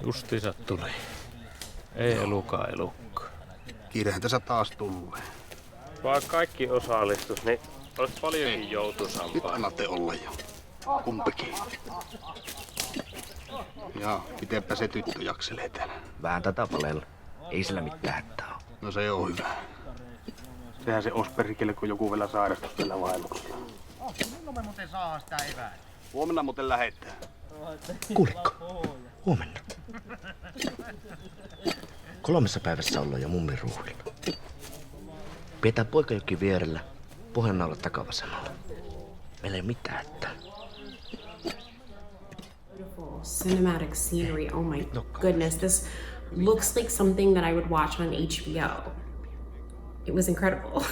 Justiinsa tuli. Ei elukka. Kiirehän tässä taas tulee. Vaan kaikki osallistus, niin olisi paljonkin joutuisampaa. Nyt annatte olla jo. Kumpikin. Joo, mitenpä se tyttö jakselee täällä? Vähän tätä palella. Ei sillä mitään hätää ole. No se on hyvä. Sehän se osperikille, kun joku vielä sairastaa tällä vaelluksella. Milloin me muuten saadaan sitä evää? Huomenna muuten lähettää. Kuulikko? Huomenna. 3 päivässä ollaan jo mummin ruuhilla. Pidetään poikajoki vierellä, pohjannaula takavasemmalla. Meillä ei mitään hätää. Beautiful cinematic scenery. Oh my goodness. This looks like something that I would watch on HBO. It was incredible.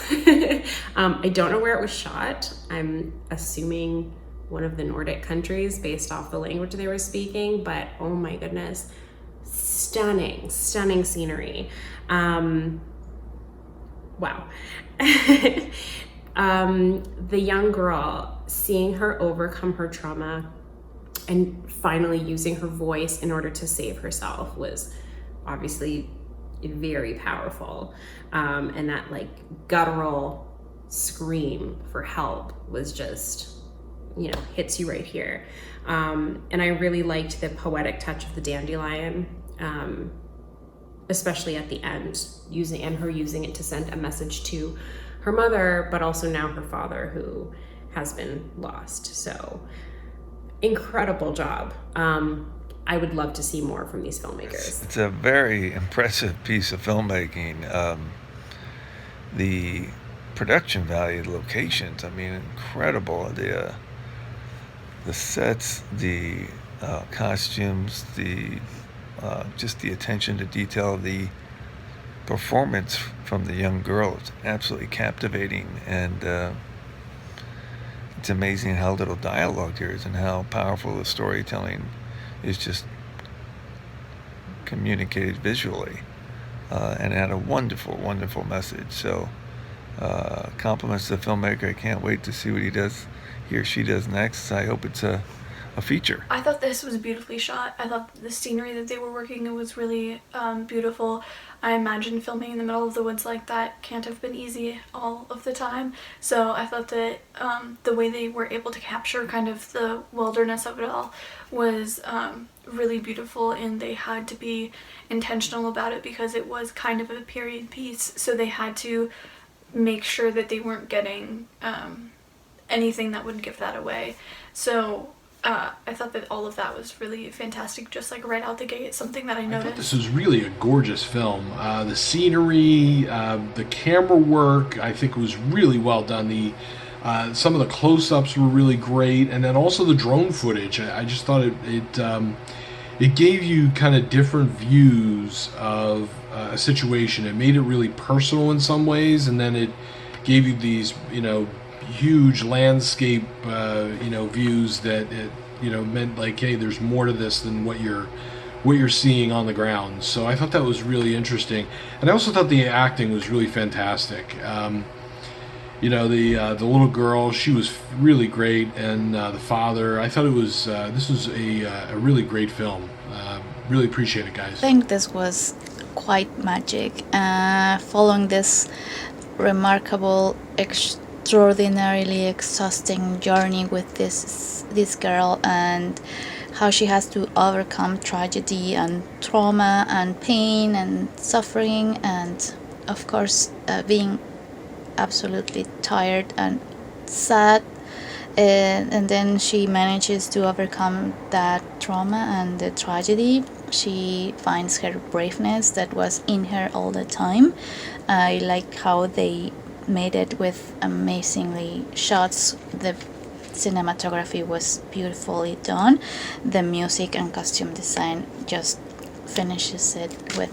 I don't know where it was shot. I'm assuming one of the Nordic countries based off the language they were speaking, but oh my goodness. Stunning scenery. Wow. The young girl, seeing her overcome her trauma and finally using her voice in order to save herself was obviously very powerful. And that like guttural scream for help was just, you know, hits you right here. And I really liked the poetic touch of the dandelion, especially at the end, using it to send a message to her mother, but also now her father, who has been lost. So incredible job. I would love to see more from these filmmakers. It's a very impressive piece of filmmaking. The production value, the locations, I mean, incredible. The sets, the costumes, just the attention to detail, the performance from the young girl is absolutely captivating, and it's amazing how little dialogue there is and how powerful the storytelling is just communicated visually, and had a wonderful message. So compliments to the filmmaker. I can't wait to see what he or she does next. I hope it's a feature. I thought this was beautifully shot. I thought the scenery that they were working in was really beautiful. I imagine filming in the middle of the woods like that can't have been easy all of the time. So I thought that the way they were able to capture kind of the wilderness of it all was really beautiful, and they had to be intentional about it because it was kind of a period piece. So they had to make sure that they weren't getting anything that would give that away. So I thought that all of that was really fantastic, just like right out the gate, something that I noticed. I thought this was really a gorgeous film. The scenery, the camera work, I think was really well done. Some of the close-ups were really great, and then also the drone footage. I just thought it gave you kind of different views of a situation. It made it really personal in some ways, and then it gave you these, huge landscape, views that meant like, hey, there's more to this than what you're seeing on the ground. So I thought that was really interesting, and I also thought the acting was really fantastic. The little girl, she was really great, and the father. I thought this was a really great film. Really appreciate it, guys. I think this was quite magic. Following this remarkable, extraordinarily exhausting journey with this girl, and how she has to overcome tragedy and trauma and pain and suffering, and of course being absolutely tired and sad, and then she manages to overcome that trauma and the tragedy. She finds her braveness that was in her all the time. I like how they made it with amazingly shots. The cinematography was beautifully done. The music and costume design just finishes it with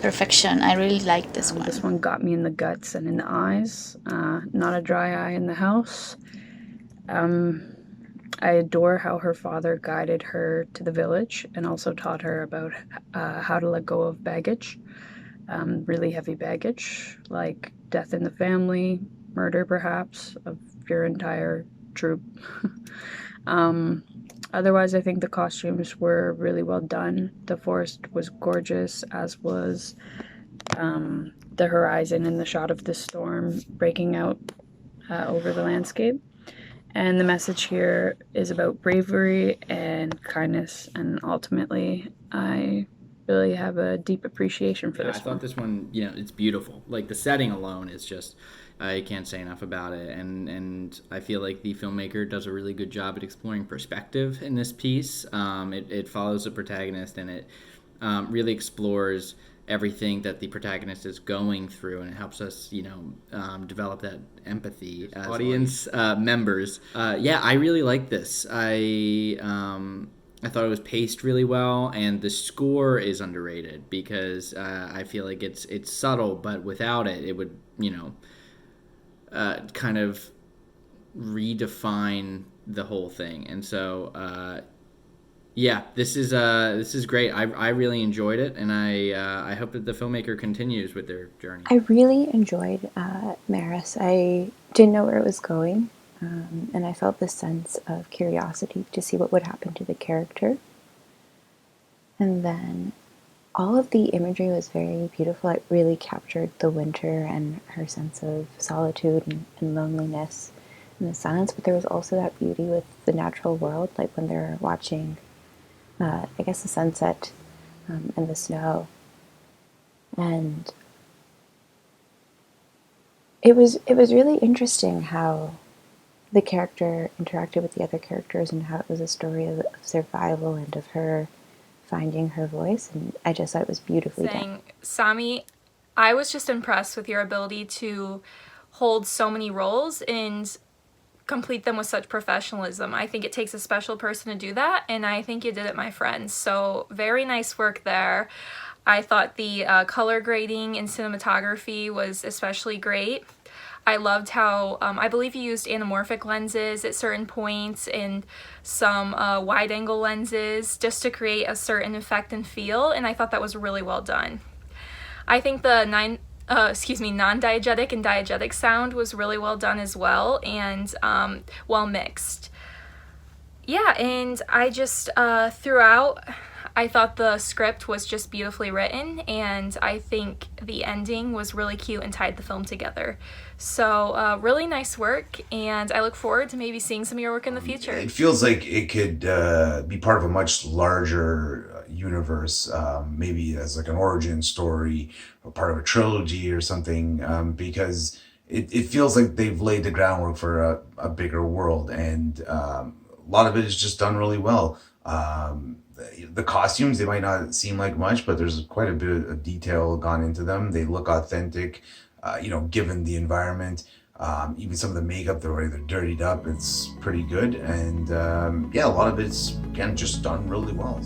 perfection. I really like this one. This one got me in the guts and in the eyes. Not a dry eye in the house. I adore how her father guided her to the village and also taught her about how to let go of baggage. Really heavy baggage, like death in the family, murder perhaps, of your entire troop. Otherwise, I think the costumes were really well done. The forest was gorgeous, as was the horizon and the shot of the storm breaking out over the landscape. And the message here is about bravery and kindness, and ultimately, I really have a deep appreciation for this I thought this one, you know, it's beautiful. Like, the setting alone is just, I can't say enough about it. And I feel like the filmmaker does a really good job at exploring perspective in this piece. It follows the protagonist, and it really explores everything that the protagonist is going through, and it helps us, you know, develop that empathy as audience members. Yeah, I really like this. I thought it was paced really well, and the score is underrated because I feel like it's subtle, but without it, it would, you know, kind of redefine the whole thing. And so, yeah, this is great. I really enjoyed it, and I hope that the filmmaker continues with their journey. I really enjoyed Marras. I didn't know where it was going. And I felt this sense of curiosity to see what would happen to the character. And then all of the imagery was very beautiful. It really captured the winter and her sense of solitude and loneliness and the silence. But there was also that beauty with the natural world, like when they're watching, I guess, the sunset and the snow. And it was really interesting how the character interacted with the other characters, and how it was a story of survival and of her finding her voice. And I just thought it was beautifully done. Sami, I was just impressed with your ability to hold so many roles and complete them with such professionalism. I think it takes a special person to do that, and I think you did it, my friend. So very nice work there. I thought the color grading and cinematography was especially great. I loved how, I believe you used anamorphic lenses at certain points and some wide-angle lenses just to create a certain effect and feel, and I thought that was really well done. I think the non-diegetic and diegetic sound was really well done as well, and well mixed. Yeah, and I just, throughout, I thought the script was just beautifully written, and I think the ending was really cute and tied the film together. So really nice work, and I look forward to maybe seeing some of your work in the future. It feels like it could be part of a much larger universe, maybe as like an origin story or part of a trilogy or something, because it feels like they've laid the groundwork for a bigger world, and a lot of it is just done really well. The costumes, they might not seem like much, but there's quite a bit of detail gone into them. They look authentic, you know, given the environment. Even some of the makeup, the way they're dirtied up, it's pretty good. And yeah, a lot of it's, again, just done really well.